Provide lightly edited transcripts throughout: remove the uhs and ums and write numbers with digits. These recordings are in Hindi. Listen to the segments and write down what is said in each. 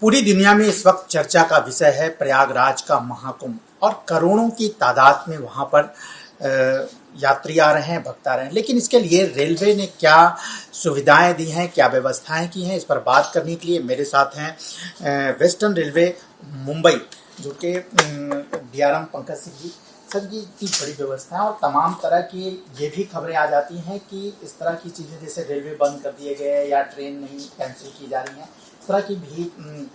पूरी दुनिया में इस वक्त चर्चा का विषय है प्रयागराज का महाकुंभ और करोड़ों की तादाद में वहां पर यात्री आ रहे हैं, भक्त आ रहे हैं। लेकिन इसके लिए रेलवे ने क्या सुविधाएं दी हैं, क्या व्यवस्थाएं की हैं, इस पर बात करने के लिए मेरे साथ हैं वेस्टर्न रेलवे मुंबई जो कि डीआरएम पंकज सिंह जी। सर जी, इतनी बड़ी व्यवस्था है और तमाम तरह की ये भी खबरें आ जाती हैं कि इस तरह की चीज़ें जैसे रेलवे बंद कर दिए गए या ट्रेन नहीं कैंसिल की जा रही हैं, इस तरह की भी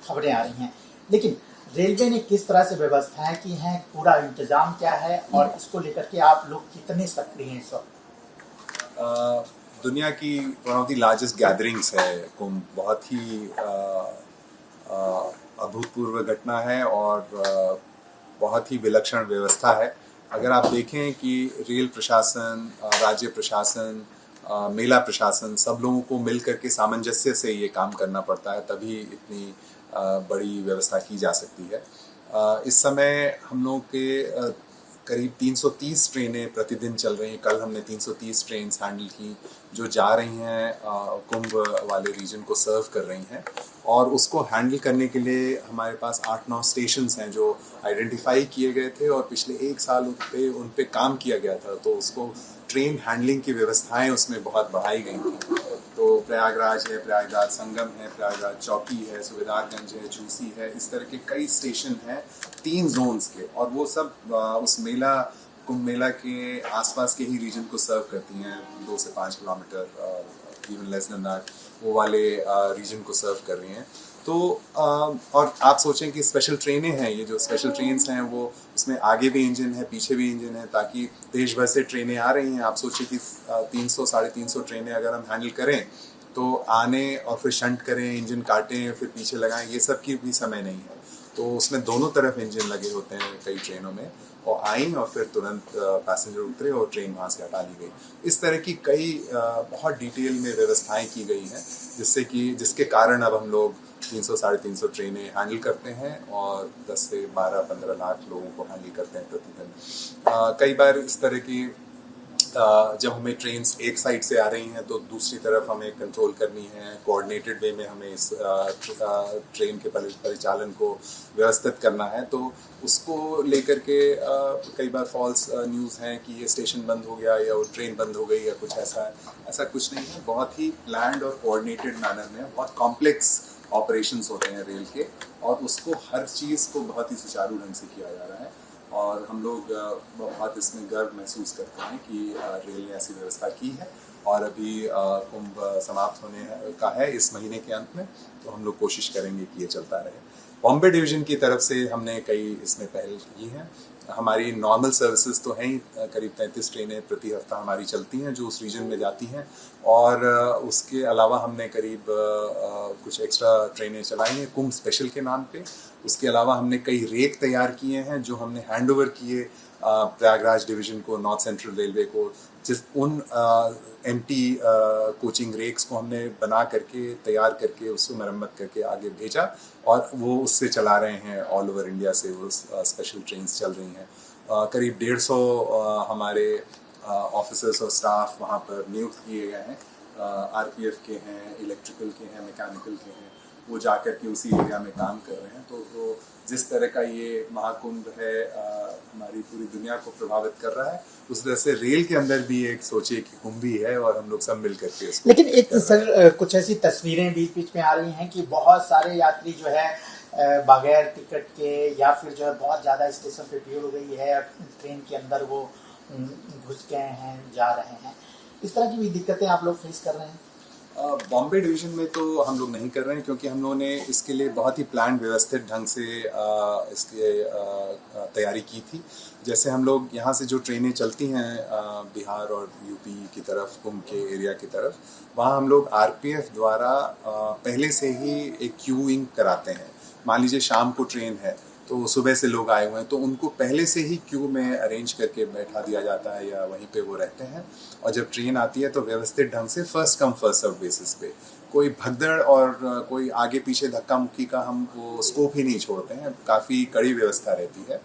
खबरें आ रही हैं। लेकिन रेलवे ने किस तरह से व्यवस्थाएं की हैं, पूरा इंतजाम क्या है और इसको लेकर के आप लोग कितने सक्रिय हैं इस वक्त? दुनिया की one of the largest gatherings है कुंभ। बहुत ही अभूतपूर्व घटना है और बहुत ही विलक्षण व्यवस्था है। अगर आप देखें कि रेल प्रशासन, राज्य प्रशासन, मेला प्रशासन, सब लोगों को मिल करके सामंजस्य से ये काम करना पड़ता है, तभी इतनी बड़ी व्यवस्था की जा सकती है। इस समय हम लोग के करीब 330 ट्रेनें प्रतिदिन चल रही हैं। कल हमने 330 ट्रेन हैंडल की जो जा रही हैं कुंभ वाले रीजन को सर्व कर रही हैं, और उसको हैंडल करने के लिए हमारे पास 8-9 स्टेशंस हैं जो आइडेंटिफाई किए गए थे और पिछले 1 साल उन पे काम किया गया था। तो उसको ट्रेन हैंडलिंग की व्यवस्थाएं उसमें बहुत बढ़ाई गई थी। तो प्रयागराज है, प्रयागराज संगम है, प्रयागराज चौकी है, सुबेदारगंज है, झूसी है, इस तरह के कई स्टेशन हैं 3 जोन्स के, और वो सब उस कुंभ मेला के आसपास के ही रीजन को सर्व करती हैं। 2 से 5 kilometre, even less than that, वो वाले रीजन को सर्व कर रही हैं। तो और आप सोचें कि स्पेशल ट्रेनें हैं, ये जो स्पेशल ट्रेन्स हैं वो उसमें आगे भी इंजन है, पीछे भी इंजन है, ताकि देश भर से ट्रेनें आ रही हैं। आप सोचें कि 300-350 ट्रेनें अगर हम हैंडल करें तो आने और फिर शंट करें, इंजन काटें, फिर पीछे लगाएं, ये सब की भी समय नहीं है। तो उसमें दोनों तरफ इंजन लगे होते हैं कई ट्रेनों में, और आई और फिर तुरंत पैसेंजर उतरे और ट्रेन वहाँ से हटा ली गई। इस तरह की कई बहुत डिटेल में व्यवस्थाएं की गई हैं जिसके कारण अब हम लोग 300-350 ट्रेनें हैंडल करते हैं और 10 से 12-15 लाख लोगों को हैंडल करते हैं प्रतिदिन। कई बार इस तरह की जब हमें ट्रेन्स एक साइड से आ रही हैं तो दूसरी तरफ हमें कंट्रोल करनी है, कोऑर्डिनेटेड वे में हमें इस ट्रेन के परिचालन को व्यवस्थित करना है। तो उसको लेकर के कई बार फॉल्स न्यूज़ हैं कि ये स्टेशन बंद हो गया या वो ट्रेन बंद हो गई या कुछ ऐसा कुछ नहीं है। बहुत ही प्लान्ड और कोऑर्डिनेटेड मैनर में बहुत कॉम्प्लेक्स ऑपरेशंस होते हैं रेल के, और उसको हर चीज़ को बहुत ही सुचारू ढंग से किया जा रहा है। और हम लोग बहुत इसमें गर्व महसूस करते हैं कि रेल ने ऐसी व्यवस्था की है। और अभी कुंभ समाप्त होने का है इस महीने के अंत में, तो हम लोग कोशिश करेंगे कि ये चलता रहे। बॉम्बे डिवीज़न की तरफ से हमने कई इसमें पहल की हैं। हमारी नॉर्मल सर्विसेज तो हैं ही, करीब 33 ट्रेनें प्रति हफ्ता हमारी चलती हैं जो उस रीजन में जाती हैं, और उसके अलावा हमने करीब कुछ एक्स्ट्रा ट्रेनें चलाई हैं कुंभ स्पेशल के नाम पे। उसके अलावा हमने कई रेक तैयार किए हैं जो हमने हैंडओवर किए प्रयागराज डिवीज़न को, नॉर्थ सेंट्रल रेलवे को। उन एम्प्टी कोचिंग रेक्स को हमने बना करके, तैयार करके, उसको मरम्मत करके आगे भेजा, और वो उससे चला रहे हैं ऑल ओवर इंडिया से वो स्पेशल ट्रेन्स चल रही हैं। करीब 150 हमारे ऑफिसर्स और स्टाफ वहाँ पर नियुक्त किए गए हैं। आरपीएफ के हैं, इलेक्ट्रिकल के हैं, मैकेनिकल के हैं, वो जा कर के उसी एरिया में काम कर रहे हैं। तो जिस तरह का ये महाकुंभ है हमारी पूरी दुनिया को प्रभावित कर रहा है, उस तरह से रेल के अंदर भी एक सोचिए कि कुंभ ही है और हम लोग सब मिल करके इसको। लेकिन एक सर कुछ ऐसी तस्वीरें बीच बीच में आ रही हैं कि बहुत सारे यात्री जो है बगैर टिकट के या फिर जो है बहुत ज़्यादा स्टेशन पे भीड़ हो गई है, ट्रेन के अंदर वो घुस गए हैं, जा रहे हैं। इस तरह की भी दिक्कतें आप लोग फेस कर रहे हैं? बॉम्बे डिवीज़न में तो हम लोग नहीं कर रहे हैं, क्योंकि हम लोगों ने इसके लिए बहुत ही प्लान व्यवस्थित ढंग से इसके तैयारी की थी। जैसे हम लोग यहाँ से जो ट्रेनें चलती हैं बिहार और यूपी की तरफ, कुंभ के एरिया की तरफ, वहाँ हम लोग आरपीएफ द्वारा पहले से ही एक क्यूइंग कराते हैं। मान लीजिए शाम को ट्रेन है तो सुबह से लोग आए हुए हैं, तो उनको पहले से ही क्यू में अरेंज करके बैठा दिया जाता है या वहीं पे वो रहते हैं। और जब ट्रेन आती है तो व्यवस्थित ढंग से first come first serve basis पे, कोई भगदड़ और कोई आगे पीछे धक्का मुक्की का हम वो स्कोप ही नहीं छोड़ते हैं। काफ़ी कड़ी व्यवस्था रहती है,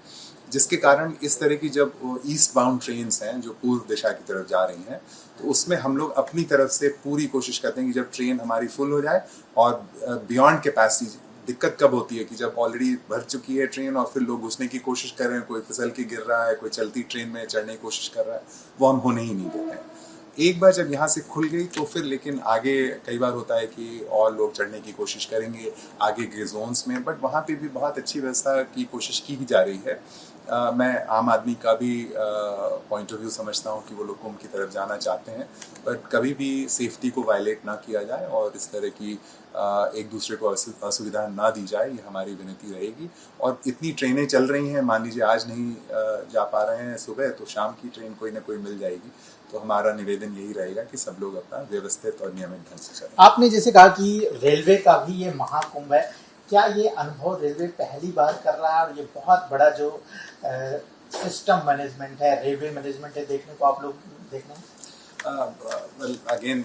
जिसके कारण इस तरह की जब ईस्ट बाउंड ट्रेन्स हैं जो पूर्व दिशा की तरफ जा रही हैं, तो उसमें हम लोग अपनी तरफ से पूरी कोशिश करते हैं कि जब ट्रेन हमारी फुल हो जाए और बियॉन्ड कैपेसिटी दिक्कत कब होती है कि जब ऑलरेडी भर चुकी है ट्रेन और फिर लोग घुसने की कोशिश कर रहे हैं, कोई फिसल के गिर रहा है, कोई चलती ट्रेन में चढ़ने की कोशिश कर रहा है, वो हम होने ही नहीं देते हैं। एक बार जब यहाँ से खुल गई तो फिर लेकिन आगे कई बार होता है कि और लोग चढ़ने की कोशिश करेंगे आगे के जोन्स में, बट वहाँ पे भी बहुत अच्छी व्यवस्था की कोशिश की जा रही है। मैं आम आदमी का भी पॉइंट ऑफ व्यू समझता हूँ कि वो लोग कुंभ की तरफ जाना चाहते हैं, बट कभी भी सेफ्टी को वायलेट ना किया जाए और इस तरह की एक दूसरे को असुविधा ना दी जाए, ये हमारी विनती रहेगी। और इतनी ट्रेनें चल रही हैं, मान लीजिए आज नहीं जा पा रहे हैं सुबह तो शाम की ट्रेन कोई ना कोई मिल जाएगी, तो हमारा निवेदन यही रहेगा कि सब लोग अपना व्यवस्थित और नियमित ढंग से चलें। आपने जैसे कहा कि रेलवे का भी ये महाकुंभ है, क्या ये अनुभव रेलवे पहली बार कर रहा है और ये बहुत बड़ा जो सिस्टम मैनेजमेंट है, रेलवे मैनेजमेंट है, देखने को आप लोग देख रहे हैं? अगेन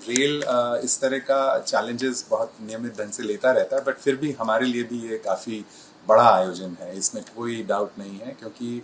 रेल इस तरह का चैलेंजेस बहुत नियमित ढंग से लेता रहता है, बट फिर भी हमारे लिए भी ये काफ़ी बड़ा आयोजन है, इसमें कोई डाउट नहीं है, क्योंकि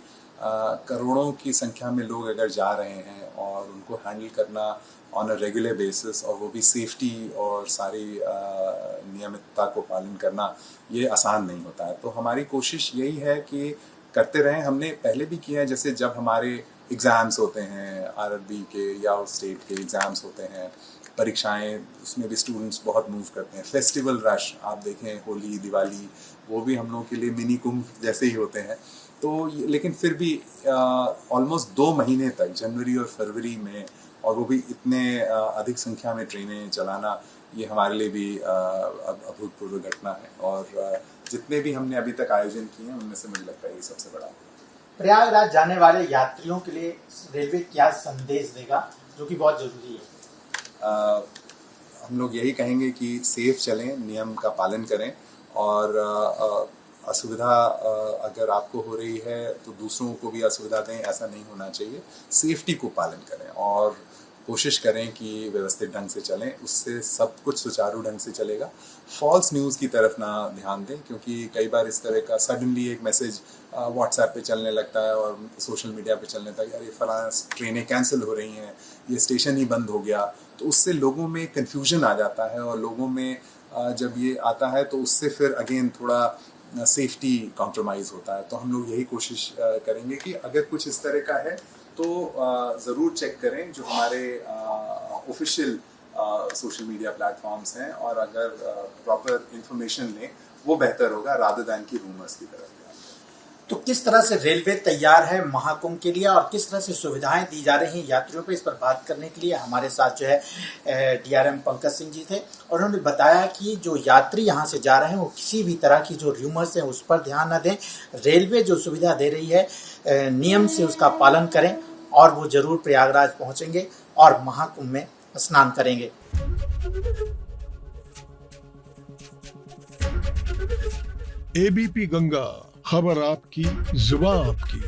करोड़ों की संख्या में लोग अगर जा रहे हैं और उनको हैंडल करना ऑन अ रेगुलर बेसिस और वो भी सेफ्टी और सारी नियमितता को पालन करना, ये आसान नहीं होता है। तो हमारी कोशिश यही है कि करते रहें। हमने पहले भी किया है, जैसे जब हमारे एग्ज़ाम्स होते हैं आरआरबी के या स्टेट के एग्ज़ाम्स होते हैं, परीक्षाएं, उसमें भी स्टूडेंट्स बहुत मूव करते हैं। फेस्टिवल रश आप देखें, होली, दिवाली, वो भी हम लोगों के लिए मिनी कुंभ जैसे ही होते हैं। तो लेकिन फिर भी ऑलमोस्ट 2 महीने तक, जनवरी और फरवरी में, और वो भी इतने अधिक संख्या में ट्रेनें चलाना, ये हमारे लिए भी अभूतपूर्व घटना है। और जितने भी हमने अभी तक आयोजन किए हैं उनमें से मुझे लगता है ये सबसे बड़ा। प्रयागराज जाने वाले यात्रियों के लिए रेलवे क्या संदेश देगा, जो कि बहुत जरूरी है? हम लोग यही कहेंगे कि सेफ चलें, नियम का पालन करें, और असुविधा अगर आपको हो रही है तो दूसरों को भी असुविधा दें, ऐसा नहीं होना चाहिए। सेफ्टी को पालन करें और कोशिश करें कि व्यवस्थित ढंग से चलें, उससे सब कुछ सुचारू ढंग से चलेगा। फॉल्स न्यूज़ की तरफ ना ध्यान दें, क्योंकि कई बार इस तरह का सडनली एक मैसेज व्हाट्सएप पे चलने लगता है और सोशल मीडिया पे चलने लगता है, यार ये फलाना ट्रेनें कैंसिल हो रही हैं, ये स्टेशन ही बंद हो गया, तो उससे लोगों में कन्फ्यूजन आ जाता है, और लोगों में जब ये आता है तो उससे फिर अगेन थोड़ा सेफ्टी कॉम्प्रोमाइज़ होता है। तो हम लोग यही कोशिश करेंगे कि अगर कुछ इस तरह का है तो ज़रूर चेक करें जो हमारे ऑफिशियल सोशल मीडिया प्लेटफॉर्म्स हैं, और अगर प्रॉपर इंफॉर्मेशन लें वो बेहतर होगा, रादर दैन की रूमर्स की तरफ। तो किस तरह से रेलवे तैयार है महाकुंभ के लिए और किस तरह से सुविधाएं दी जा रही हैं यात्रियों को, इस पर बात करने के लिए हमारे साथ जो है डीआरएम पंकज सिंह जी थे, और उन्होंने बताया कि जो यात्री यहां से जा रहे हैं वो किसी भी तरह की जो र्यूमर्स हैं उस पर ध्यान न दें। रेलवे जो सुविधा दे रही है नियम से उसका पालन करें और वो जरूर प्रयागराज पहुंचेंगे और महाकुंभ में स्नान करेंगे। एबीपी गंगा, खबर आपकी, जुबान आपकी।